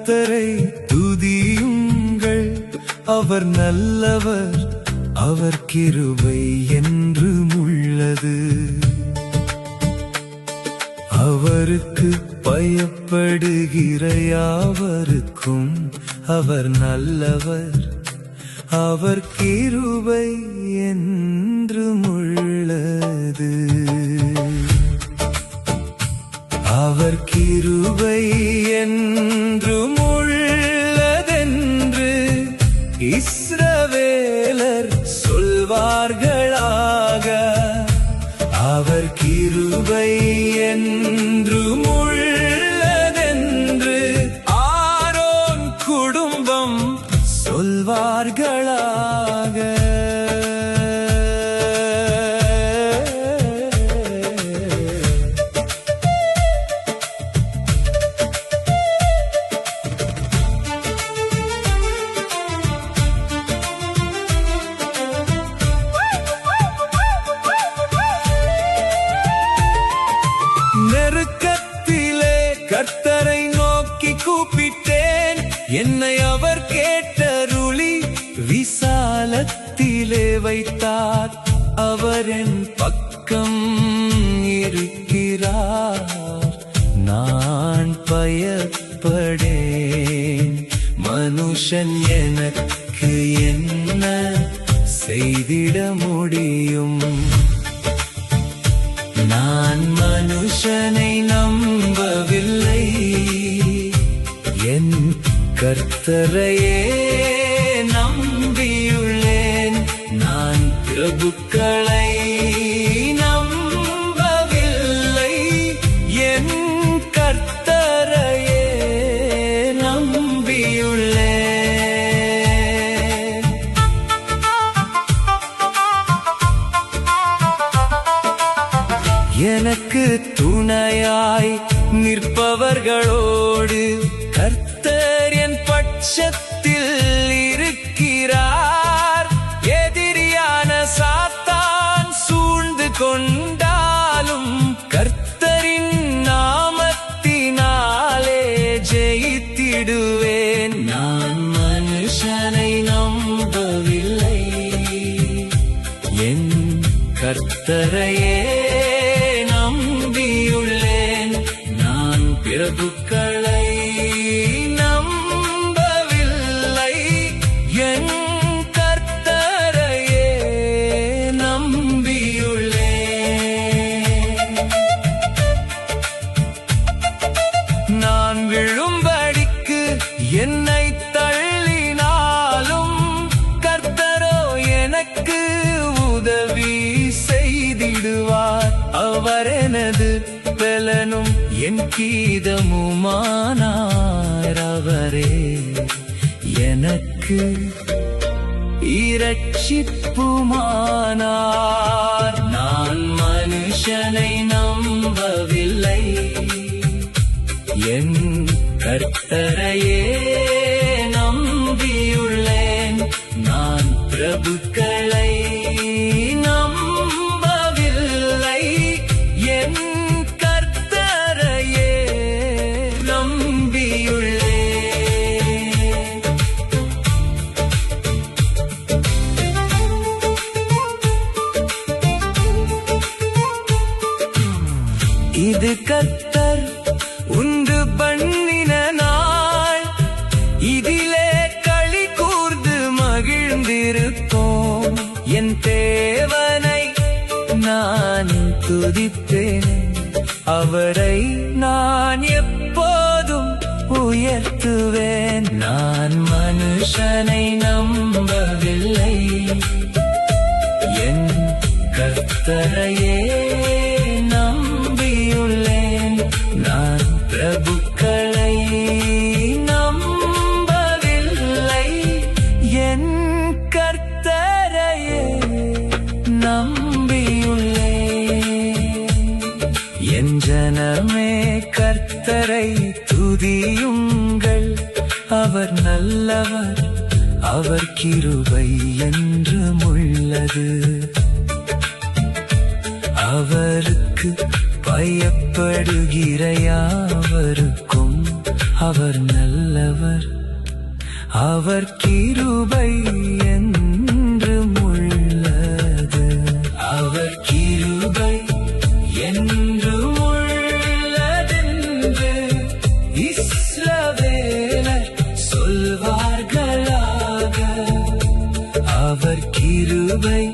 கர்த்தரை துதியுங்கள். அவர் நல்லவர், அவர் கிருபை என்றும் உள்ளது. அவருக்கு பயப்படுகிற யாவருக்கும் அவர் நல்லவர், அவர் கிருபை என்றும் உள்ளது. அவர் கிருபை என்றும் உள்ளதென்று இஸ்ரவேலர் சொல்வார்களாக. அவர் கிருபை என்றும் உள்ளதென்று ஆரோன் குடும்பம் சொல்வார்களாக. நெருக்கத்திலே கர்த்தரை நோக்கி கூப்பிட்டேன், என்னை அவர் கேட்டருளி விசாலத்திலே வைத்தார். அவர் என் பக்கம் இருக்கிறார், நான் பயப்படேன். மனுஷன் எனக்கு என்ன செய்திட முடியும்? நான் மனுஷனை நம்பவில்லை, என் கர்த்தரையே நம்பியுள்ளேன். நான் பிரபுக்களை நம்பவில்லை, என் கர்த்தரையே நம்பியுள்ளேன். எனக்கு துணையாய் நிற்பவர்களோடு கர்த்தர் என் பட்சத்தில் இருக்கிறார். எதிரியான சாத்தான் சூழ்ந்து கொண்டாலும் கர்த்தரின் நாமத்தினாலே ஜெயித்திடுவேன். நான் மனுஷனை நம்பவில்லை, என் கர்த்தரையே நம்பியுள்ளேன். நான் பிரபுக்களை நம்பவில்லை, என் கர்த்தரையே நம்பியுள்ளேன். நான் விழும்படிக்கு என்னை தள்ளினாலும் கர்த்தரோ எனக்கு உதவி செய்திடுவார். அவர் எனது பலனும் என் கீதமுமானார். அவரே எனக்கு இரட்சிப்புமானார். நான் மனுஷனை நம்பவில்லை, என் கர்த்தரையே நம்பியுள்ளேன். நான் பிரபுக்களை நம்பவில்லை, என் கர்த்தரையே நம்பியுள்ளேன். இது கர்த்தர் உண்டு பண்ணின நாள், இதிலே களி கூர்ந்து மகிழ்ந்திருப்போம். என் தேவனை நான் துதிப்பேன், அவரை நான் எப்போதும் உயர்த்துவேன். நான் மனுஷனை நம்பவில்லை, என் கர்த்தரையே நம்பியுள்ளேன். நான் பிரபுக்களை நம்பவில்லை, என் கர்த்தரையே நம்பியுள்ளேன். என் ஜனமே கர்த்தரை துதியுங்கள். அவர் நல்லவர், அவர் கிருபை என்றும் உள்ளது. அவருக்கு பயப்படுகிற யாவருக்கும் அவர் நல்லவர், அவர் கிருபை என்றும் உள்ளது. அவர் கிருபை என்றும் உள்ளதென்று இஸ்ரவேலர் சொல்வார்களாக. அவர் கிருபை